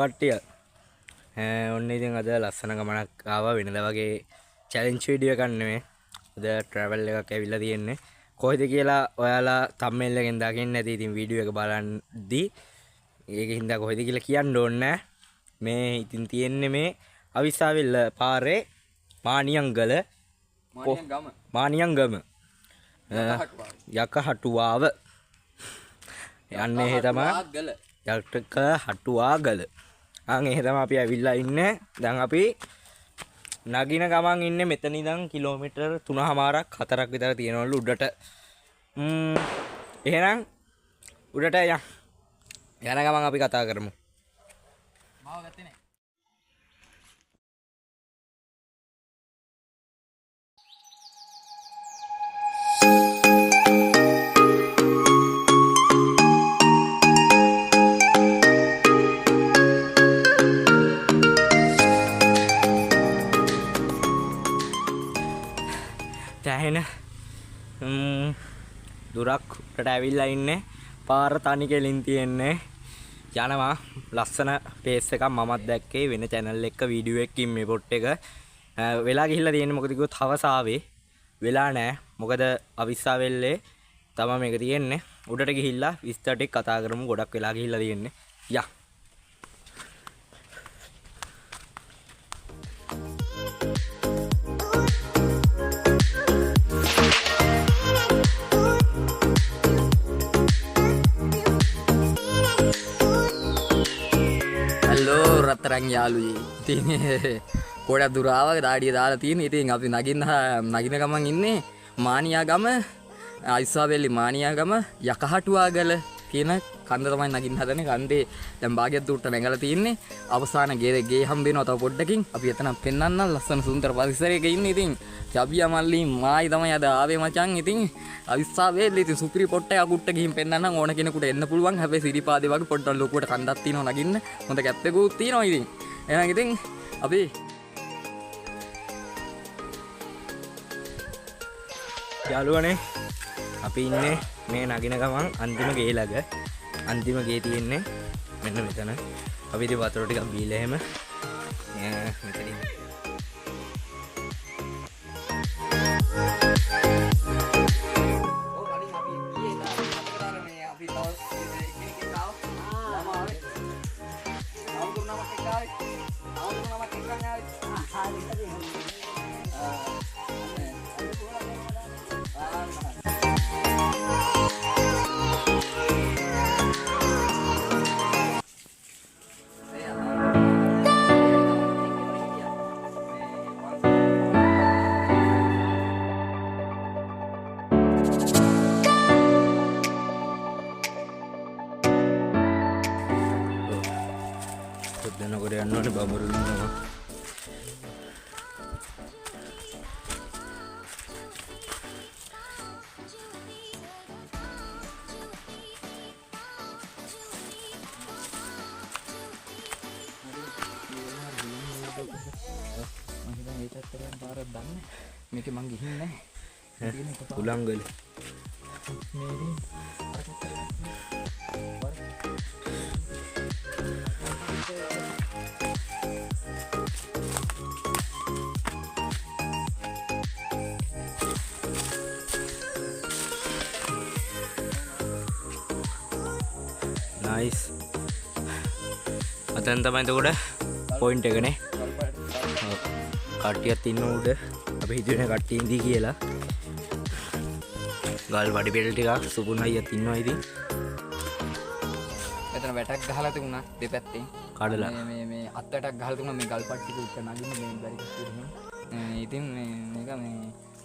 කට්ටිය ඔන්න ඉතින් අද ලස්සන ගමනක් ආවා වෙනදා වගේ චැලෙන්ජ් වීඩියෝ එකක් නෙමෙයි. අද ට්‍රැවල් එකක් ඇවිල්ලා තියෙන්නේ. කොහෙද කියලා ඔයාලා තම්බ්නෙල් එකෙන් දකින්න ඇති. ඉතින් වීඩියෝ එක බලන්දී ඒකින්ද කොහෙද කියලා කියන්න ඕනේ නැහැ. මේ ඉතින් තියෙන්නේ මේ අවිස්සාවෙල්ල පාරේ මානියංගල යකහටුවාව යන්නේ එහෙ තමයි යකහටුවාගල. එහෙ තමයි අපි ඇවිල්ලා ඉන්නේ. දැන් අපි නගින ගමන් ඉන්නේ මෙතන ඉඳන් කිලෝමීටර් 3මාරක් 4ක් විතර තියෙනවලු උඩට. එහෙනම් උඩට යන ගමන් අපි කතා කරමු. මාව ගත්තේ නේ. දැන් දුරක් උඩට ඇවිල්ලා ඉන්නේ. පාර තනි කෙලින් තියෙන්නේ. යනවා ලස්සන පේස් එකක් මමත් දැක්කේ වෙන channel එක වීඩියෝ එකකින් මේ පොට් එක වෙලා ගිහිල්ලා තියෙන්නේ. මොකද කිව්වොත් හවස ආවේ වෙලා නැහැ. මොකද අවිස්සාවෙල්ලේ තමයි මේක තියෙන්නේ. උඩට ගිහිල්ලා විස්තර ටික කතා කරමු. ගොඩක් වෙලා ගිහිල්ලා තියෙන්නේ. යා රත්තරන් යාළුවෝ ඉතින් ගොඩක් දුර ආවා දාඩිය දාලා තියෙන. ඉතින් අපි නගින ගමන් ඉන්නේ මානියාගම අවිස්සාවෙල්ලි මානියාගම යකහටුවාගල කියන කන්ද තමයි නගින්න හදන්නේ. කන්දේ දැන් භාගයක් දුරට නැගලා තියෙන්නේ. අවසාන ගේ හම්බ වෙනවා තව පොඩ්ඩකින්. අපි එතන පෙන්නන්න ලස්සන සුන්දර පරිසරයක ඉන්නේ. ඉතින් චබියා මල්ලි මායි තමයි අද ආවේ මචං. ඉතින් අවිස්සාවෙල්ලි ඉතින් සුපිරි පොට්ට එකක් උට්ට ගිහින් පෙන්නන්නම් ඕන කෙනෙකුට එන්න පුළුවන්. හැබැයි සිරිපාදේ වගේ පොඩ්ඩක් ලොකුවට කන්දක් තියෙනවා නගින්න. හොඳ කැප්පෙකුත් තියෙනවා. ඉතින් එහෙනම් ඉතින් අපි යාළුවනේ අපි ඉන්නේ මේ නගින ගමන් අන්තිම ගේ ළඟ. අන්තිම ගේ තියෙන්නේ මෙන්න මෙතන. අපි ඉතින් වතුර ටිකක් බීලා එහෙම මෙතනින් දෙනකොට යන්න ඕනේ බබරු ඉන්නවා. මේකේ මං ගිහින් නැහැ. උලංගල nice. අතෙන් තමයි එතකොට පොයින්ට් එකනේ. කට්ටියක් ඉන්න උඩ අපි හිතුවේ කට්ටිය ඉඳී කියලා. ගල් වඩි බෙල් ටිකක් සුබුන් අයියත් ඉන්නවා. ඉතින් එතන වැටක් ගහලා තිබුණා දෙපැත්තෙන්. කඩලා මේ අත් වැටක් ගහලා තිබුණා මේ ගල් පට්ටික උඩ නගින්න මේ බැරි කිව්වම. ඉතින් මේක මේ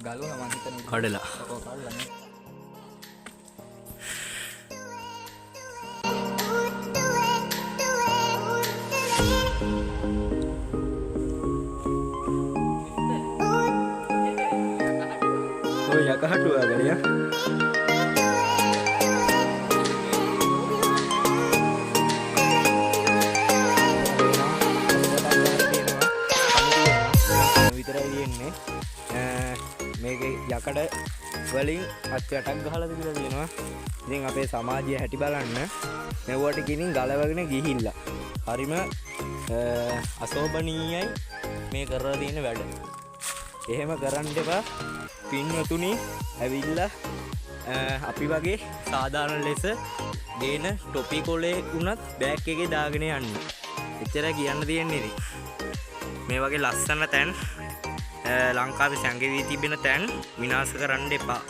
ගලුණා මං හිතන්නේ කඩලා. ඔව් කඩලා නේ. යකහටුවාගල යා විතරයි තියෙන්නේ. මේකේ යකඩ වලින් අච්චටක් ගහලා තිබිලා තියෙනවා. ඉතින් අපේ සමාජය හැටි බලන්න මෙවට කිනින් ගලවගෙන ගිහිල්ලා. හරිම අශෝභනීයයි මේ කරලා තියෙන වැඩ. එහෙම කරන්න එපා පින්වතුනි. ඇවිල්ලා අපි වගේ සාධාරණ ලෙස ගේන ටොපි කොලේ වුණත් බෑග් එකේ දාගෙන යන්න. එච්චර කියන්න තියෙන්නේ ඉතින්. මේ වගේ ලස්සන තැන් ලංකාවේ සැඟවී තිබෙන තැන් විනාශ කරන්න එපා.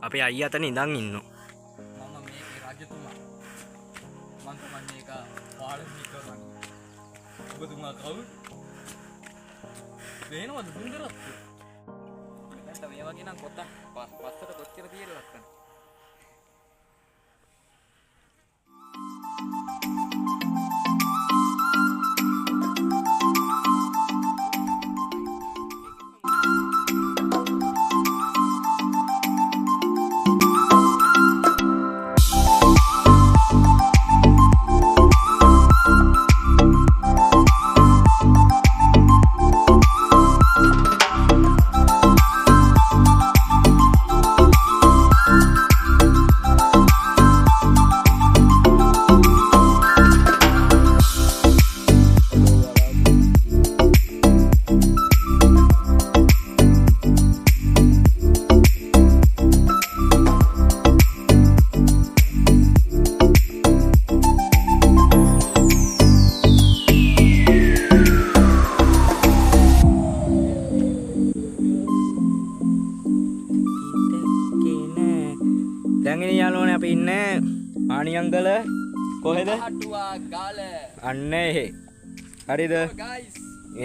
අපි අයියා අතන ඉඳන් ඉන්නවා. මම මේකේ රජතුමා. මං තමයි මේක පාලනය කරන්නේ. ඔබතුමා කවුද? වෙනවද සුන්දරත්වය? නැත්නම් මේ වගේ නම් පොත පස්සට කොච්චර තියෙද ලස්සන. දැන් යාළුවනේ අපි ඉන්නේ ආනියංගල කොහෙද? හටුවා ගාල. අන්න එහෙ. හරිද? guys.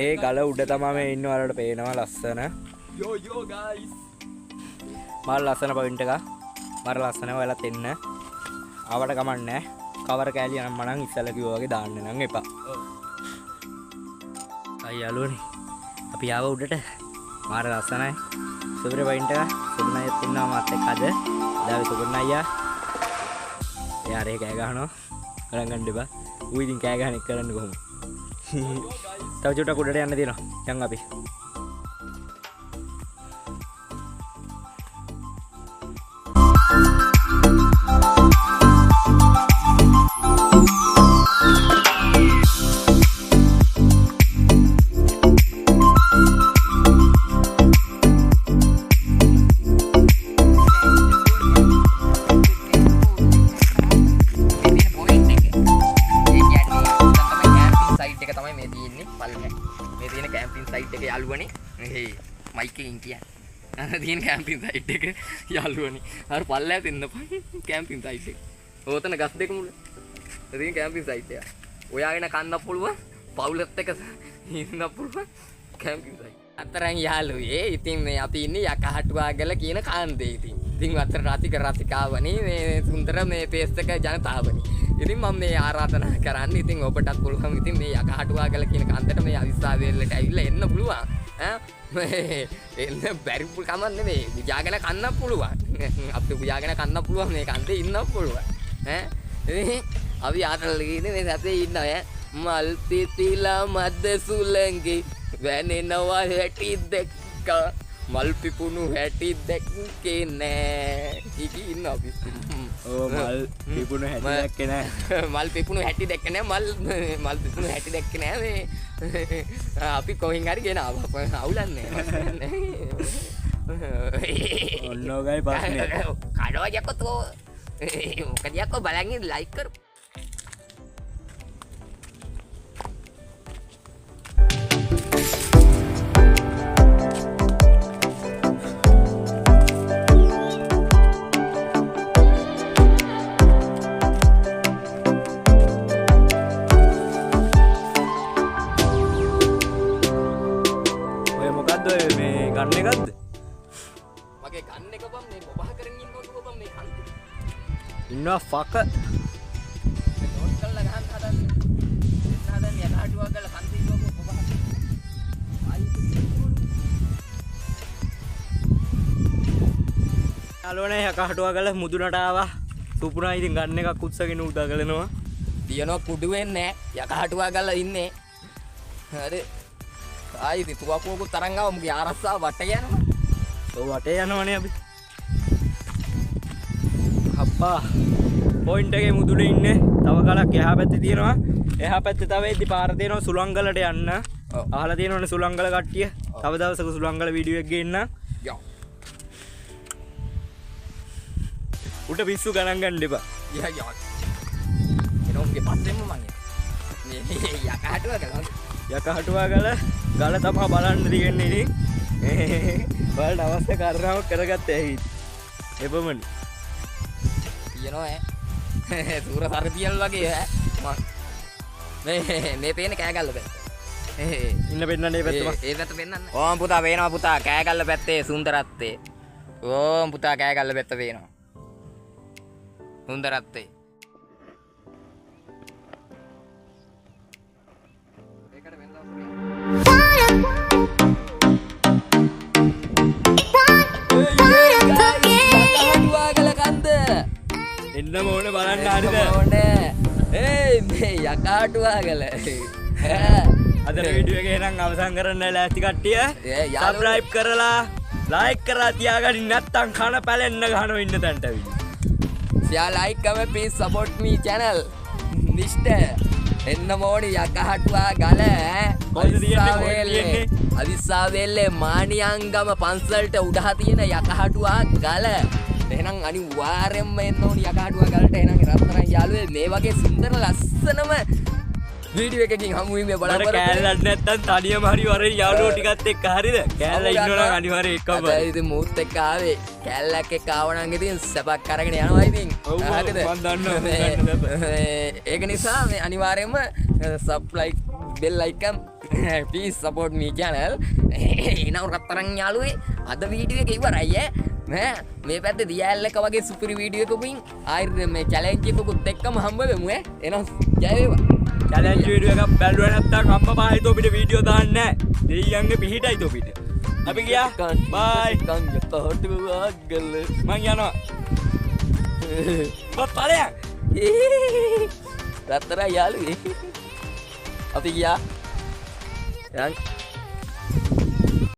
ඒ ගල උඩ තමයි මේ ඉන්න වලට පේනවා ලස්සන. yo guys. මාර ලස්සන පොයින්ට් එකක්. මාර ලස්සන ඔයාලත් එන්න. ආවට කමන්නේ. කවර කෑලි නම් මනම් ඉස්සලා කිව්වා වගේ දාන්න නම් එපා. ඔව්. අය යාළුවනේ. අපි ආව උඩට. මාර ලස්සනයි. සුපිරි පොයින්ට් එකක්. සුබනයිත් ඉන්නවා මාත් එක්ක අද. දැන් සුබනයියා. එයා රේ කෑ ගහනවා. ගණන් ගන්න එපා. ඌ ඉතින් කෑ ගහන එක කරන්න කොහොමද? තව චුට්ටක් උඩට යන්න තියෙනවා. යන් අපි. තියෙන කැම්පින් සයිට් එක යාළුවනේ. අර පල්ලයට එන්න කැම්පින් සයිට් එක. ඕතන ගස් දෙක මුල. තියෙන කැම්පින් සයිට් එක. ඔයාගෙන කන්න පුළුවන්. පවුලත් එක්ක ඉන්න පුළුවන් කැම්පින් සයිට්. අතරන් යාළුවේ ඉතින් මේ අපි ඉන්නේ යකහටුවාගල කියන කාන්දේ ඉතින්. ඉතින් අතර රසිකාවනේ මේ සුන්දර මේ පේස් එක ජනතාවනේ. ඉතින් මම මේ ආරාධනා කරන්නේ ඉතින් ඔබටත් පුළුවන් ඉතින් මේ යකහටුවාගල කියන කාන්දේට මේ අවිස්සාවේල්ලට ඇවිල්ලා එන්න පුළුවන්. එන්න බැරි කමක් නෙමෙයි. උයාගෙන කන්න පුළුවන්. අපිට උයාගෙන කන්න පුළුවන් මේ කන්දේ ඉන්න පුළුවන්. අපි ආතල් ගිහින් මේ සැපේ ඉන්න අය මල් පිපිලා මද්ද සුලංගේ වැනෙනවා හැටි දැක්ක මල් පිපුණු හැටි දැක්කේ නෑ. ඉකි ඉන්න අපි. මල් පිපුණු හැටි දැක්කේ නෑ. මල් පිපුණු හැටි දැක්කේ නෑ. මල් පිපුණු හැටි දැක්කේ නෑ මේ. අපි කොහෙන් හරි ගෙන ආවා. අවුලන්නේ. ඔන්නෝගයි ප්‍රශ්නේ. කඩවා යකෝ. මොකද යකෝ බලන්නේ ලයික් කර. ගන්න එකක්ද? මගේ ගන්න එක බම් මේ මොබහ කරගෙන ඉන්නකොට බම් මේ කන්න. ඉන්නවා ෆක. නෝට් කරලා ගහන්න හදන්නේ. එන්න හදන්නේ යකහටුවා කරලා කන් දෙන්නකො මොබහ. යාළුවනේ යකහටුවා කරලා මුදුනට ආවා. සුපුරා ඉතින් ගන්න එකක් උත්සගෙන උදා ගලනවා. තියනවා කුඩු වෙන්නේ යකහටුවා කරලා ඉන්නේ. හරි. ආයි ඉතින් තුවක්කුවකුත් තරංගව මුගේ ආරස්සාව වට යනවා. ඔව් වටේ යනවනේ අපි. අප්පා පොයින්ට් එකේ මුදුනේ ඉන්නේ. තව කලක් එහා පැත්තේ තියෙනවා. එහා පැත්තේ තව එද්දි පාර තියෙනවා සුලංගලට යන්න. අහලා තියෙනවනේ සුලංගල කට්ටිය. තව දවසක සුලංගල වීඩියෝ එකක් ගේන්න. යෝ. උට පිස්සු ගණන් ගන්න එපා. යෝ. එනෝම්ගේ පස්සෙන්ම මං මේ යකහටුව ගලන. යකහටුවා ගල තමයි බලන්න තියෙන්නේ ඉතින්. ඔයාලට අවශ්‍ය කාරණාවක් කරගත්ත ඇයි. එපමණ. කියනවා ඈ. සූර සරතියල් වගේ ඈ. මේ පේන කෑගල්ල පැත්ත. ඉන්න පෙන්නන්නේ පැත්තම. ඒ පැත්ත පෙන්නන්න. ඕම් පුතා පේනවා පුතා කෑගල්ල පැත්තේ සුන්දරත්තේ. ඕම් පුතා කෑගල්ල පැත්ත පේනවා. සුන්දරත්තේ. ඒකට වෙන්දා එන්න ඕනේ බලන්න හරිද? ඕනේ. ඒ මේ යකාටුවා ගල. අද වීඩියෝ එක එහෙනම් අවසන් කරන්න ලෑස්ති කට්ටිය. සබ්ස්ක්‍රයිබ් කරලා ලයික් කරලා තියාගන්න නැත්නම් කන පැලෙන්න ගහනවා ඉන්න තැනට ඇවිල්ලා. share like comment please support me channel. නිෂ්ඨ එන්න ඕනේ යකහටුවා ගල. අවිස්සාවේල්ලේ මානියංගම පන්සලට උඩහ තියෙන යකහටුවා ගල. එහෙනම් අනිවාර්යෙන්ම එන්න ඕනි යකාටුවා ගලට. එහෙනම් රත්තරන් යාළුවේ මේ වගේ සුන්දර ලස්සනම වීඩියෝ එකකින් හමු වීමේ බලාපොරොත්තු. කෑල්ලක් නැත්තම් තනියම හරි වරේ යාළුවෝ ටිකත් එක්ක හරිද? කෑල්ල ඉන්නවනම් අනිවාර්යෙන් එක්කම. අද ඉතින් මූත් එක්ක ආවේ. කෑල්ලක් එක්ක ආවනම් ඉතින් සැපක් අරගෙන යනවා ඉතින්. හරිද? මම දන්නවා. ඒක නිසා මේ අනිවාර්යෙන්ම subscribe bell icon please support me channel. එනවා රත්තරන් යාළුවේ අද වීඩියෝ එක ඉවරයි ඈ. මේ පැත්තේ දියැල් එක වගේ සුපිරි වීඩියෝ එකකින් ආයෙත් මේ චැලෙන්ජ් එකකුත් එක්කම හම්බ වෙමු ඈ. එහෙනම් ජය වේවා. චැලෙන්ජ් වීඩියෝ එකක් බැලුවා නැත්තම් අම්මා හිතෝ පිට වීඩියෝ දාන්නේ නැහැ. දෙයියන්ගේ පිහිටයි තෝ පිට. අපි ගියා. බයි. කංගතෝටුවා ගල. මං යනවා. ඵලයක්. රත්තරන් යාළුවේ. අපි ගියා. යන්